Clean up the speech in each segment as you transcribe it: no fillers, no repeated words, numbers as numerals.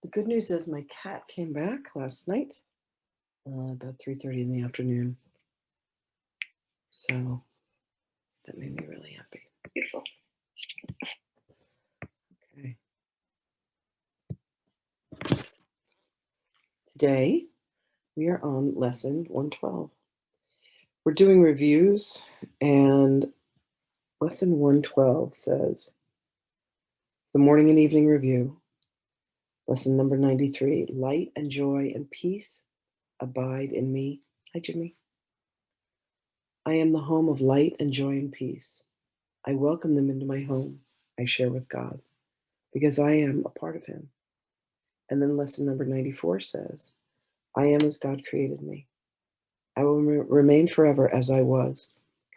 The good news is my cat came back last night, about 3:30 in the afternoon. So that made me really happy. Beautiful. Okay. Today we are on lesson 112. We're doing reviews, and lesson 112 says the morning and evening review. Lesson number 93, light and joy and peace abide in me. Hi, Jimmy. I am the home of light and joy and peace. I welcome them into my home. I share with God because I am a part of Him. And then lesson number 94 says, I am as God created me. I will remain forever as I was,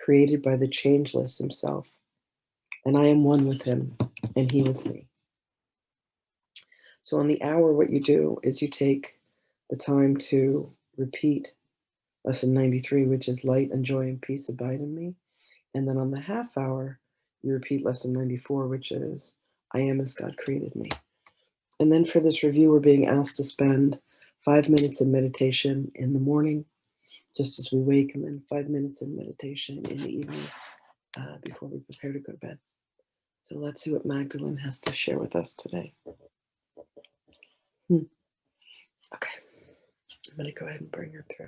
created by the changeless Himself. And I am one with Him, and He with me. So on the hour, what you do is you take the time to repeat lesson 93, which is light and joy and peace abide in me. And then on the half hour, you repeat lesson 94, which is I am as God created me. And then for this review, we're being asked to spend 5 minutes in meditation in the morning, just as we wake, and then 5 minutes in meditation in the evening before we prepare to go to bed. So let's see what Magdalene has to share with us today. Okay, I'm going to go ahead and bring her through.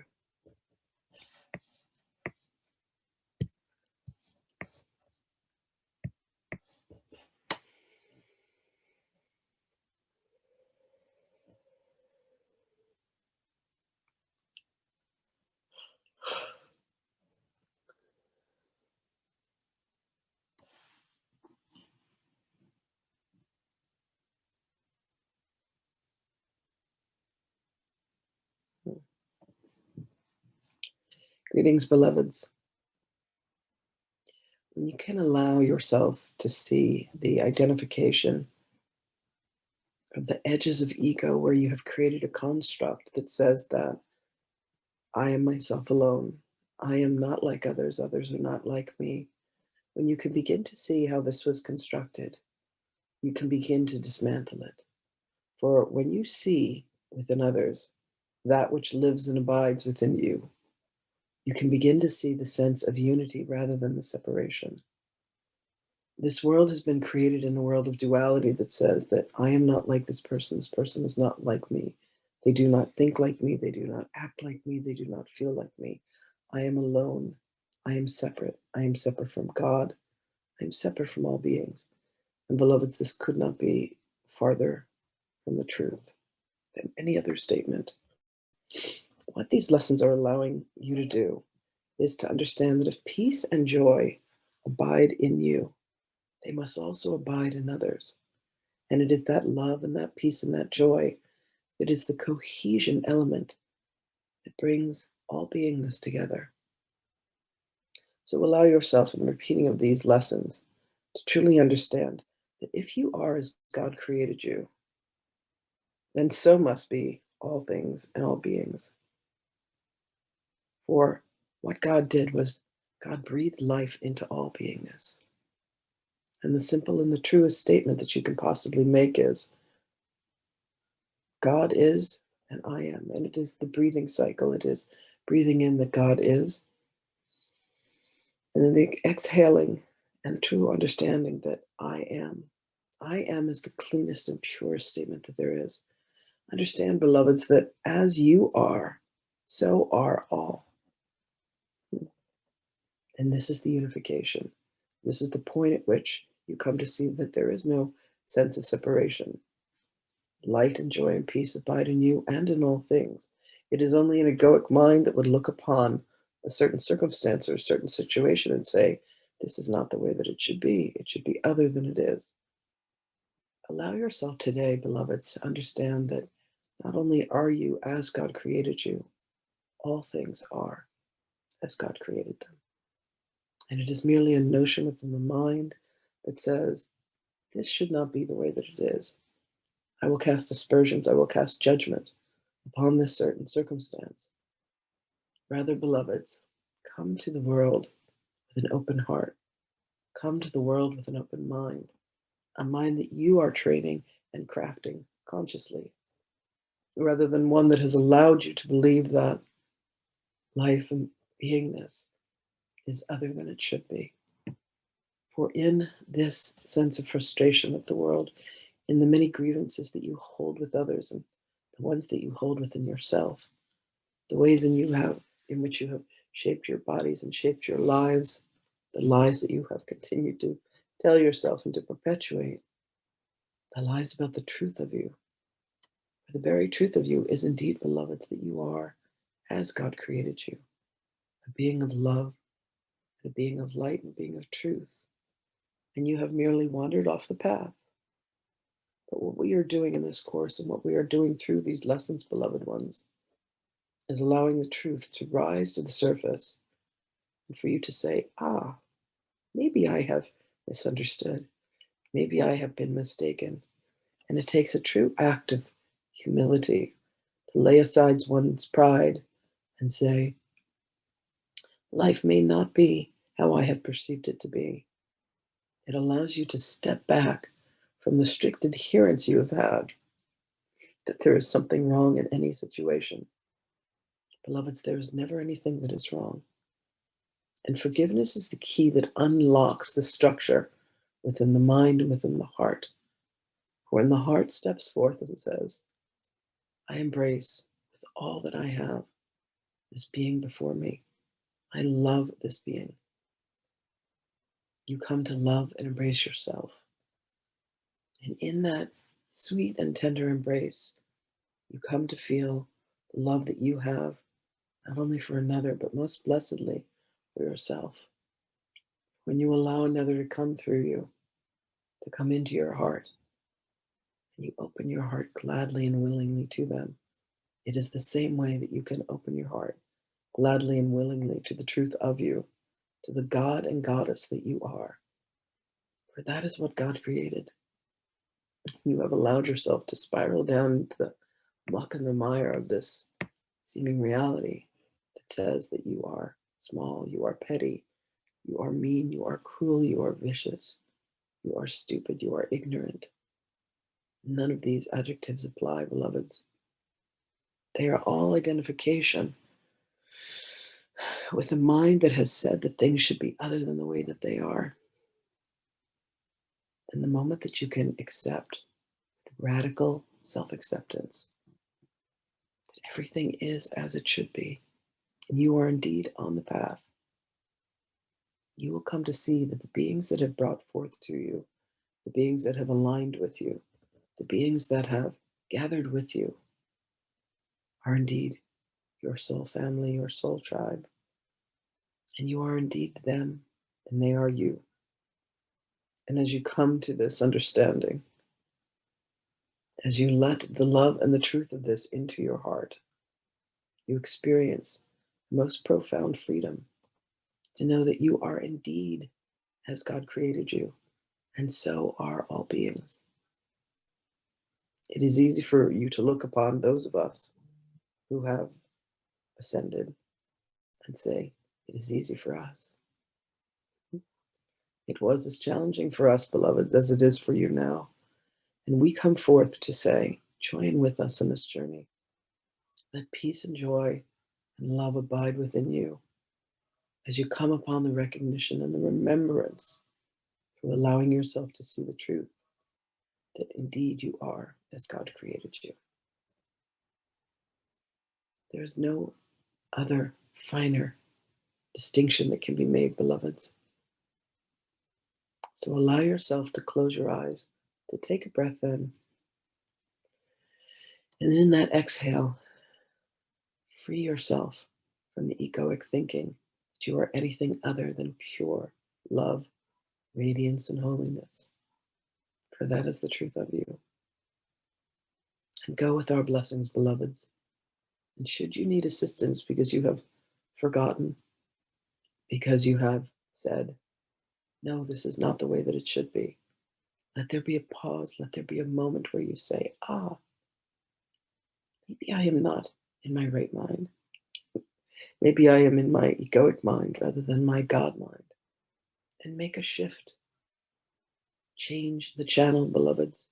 Greetings, beloveds. When you can allow yourself to see the identification of the edges of ego where you have created a construct that says that I am myself alone. I am not like others. Others are not like me. When you can begin to see how this was constructed, you can begin to dismantle it. For when you see within others that which lives and abides within you, you can begin to see the sense of unity rather than the separation. This world has been created in a world of duality that says that I am not like this person is not like me. They do not think like me, they do not act like me, they do not feel like me. I am alone. I am separate. I am separate from God. I am separate from all beings. And beloveds, this could not be farther from the truth than any other statement. What these lessons are allowing you to do is to understand that if peace and joy abide in you, they must also abide in others. And it is that love and that peace and that joy that is the cohesion element that brings all beingness together. So allow yourself in the repeating of these lessons to truly understand that if you are as God created you, then so must be all things and all beings. For what God did was God breathed life into all beingness. And the simple and the truest statement that you can possibly make is God is and I am. And it is the breathing cycle. It is breathing in that God is. And then the exhaling and true understanding that I am. I am is the cleanest and purest statement that there is. Understand, beloveds, that as you are, so are all. And this is the unification. This is the point at which you come to see that there is no sense of separation. Light and joy and peace abide in you and in all things. It is only an egoic mind that would look upon a certain circumstance or a certain situation and say, this is not the way that it should be. It should be other than it is. Allow yourself today, beloveds, to understand that not only are you as God created you, all things are as God created them. And it is merely a notion within the mind that says, this should not be the way that it is. I will cast aspersions, I will cast judgment upon this certain circumstance. Rather, beloveds, come to the world with an open heart. Come to the world with an open mind, a mind that you are training and crafting consciously. rather than one that has allowed you to believe that life and beingness is other than it should be. For in this sense of frustration with the world, in the many grievances that you hold with others and the ones that you hold within yourself, the ways in which you have shaped your bodies and shaped your lives, the lies that you have continued to tell yourself and to perpetuate, the lies about the truth of you. For the very truth of you is indeed, beloveds, that you are as God created you, a being of love, a being of light, and a being of truth. And you have merely wandered off the path. But what we are doing in this course and what we are doing through these lessons, beloved ones, is allowing the truth to rise to the surface and for you to say, maybe I have misunderstood. Maybe I have been mistaken. And it takes a true act of humility to lay aside one's pride and say, life may not be how I have perceived it to be. It allows you to step back from the strict adherence you have had that there is something wrong in any situation. Beloveds, there is never anything that is wrong. And forgiveness is the key that unlocks the structure within the mind and within the heart. For when the heart steps forth, as it says, I embrace with all that I have this being before me. I love this being. You come to love and embrace yourself. And in that sweet and tender embrace, you come to feel the love that you have, not only for another, but most blessedly for yourself. When you allow another to come through you, to come into your heart, and you open your heart gladly and willingly to them, it is the same way that you can open your heart gladly and willingly to the truth of you, to the God and Goddess that you are. For that is what God created. You have allowed yourself to spiral down into the muck and the mire of this seeming reality that says that you are small, you are petty, you are mean, you are cruel, you are vicious, you are stupid, you are ignorant. None of these adjectives apply, beloveds. They are all identification with a mind that has said that things should be other than the way that they are. And the moment that you can accept radical self-acceptance, that everything is as it should be, and you are indeed on the path, you will come to see that the beings that have brought forth to you, the beings that have aligned with you, the beings that have gathered with you, are indeed your soul family, your soul tribe. And you are indeed them, and they are you. And as you come to this understanding, as you let the love and the truth of this into your heart, you experience most profound freedom to know that you are indeed as God created you, and so are all beings. It is easy for you to look upon those of us who have ascended and say, it is easy for us. It was as challenging for us, beloveds, as it is for you now. And we come forth to say, join with us in this journey. Let peace and joy and love abide within you as you come upon the recognition and the remembrance through allowing yourself to see the truth that indeed you are as God created you. There is no other finer distinction that can be made, beloveds. So allow yourself to close your eyes, to take a breath in, and in that exhale, free yourself from the egoic thinking that you are anything other than pure love, radiance, and holiness. For that is the truth of you. And go with our blessings, beloveds. And should you need assistance because you have forgotten, because you have said, no, this is not the way that it should be, let there be a pause, let there be a moment where you say, maybe I am not in my right mind. Maybe I am in my egoic mind rather than my God mind. And make a shift. Change the channel, beloveds.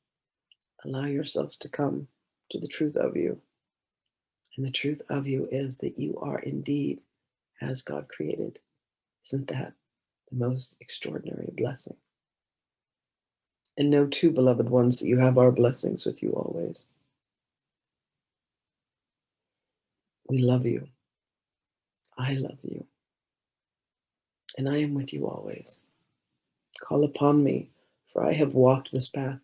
Allow yourselves to come to the truth of you. And the truth of you is that you are indeed as God created. Isn't that the most extraordinary blessing? And know too, beloved ones, that you have our blessings with you always. We love you. I love you. And I am with you always. Call upon me, for I have walked this path,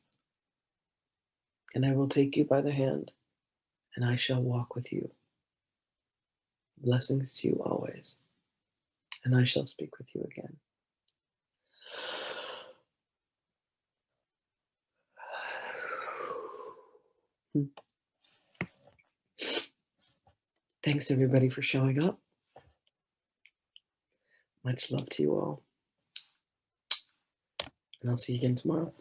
and I will take you by the hand, and I shall walk with you. Blessings to you always, and I shall speak with you again. Thanks, everybody, for showing up. Much love to you all. And I'll see you again tomorrow.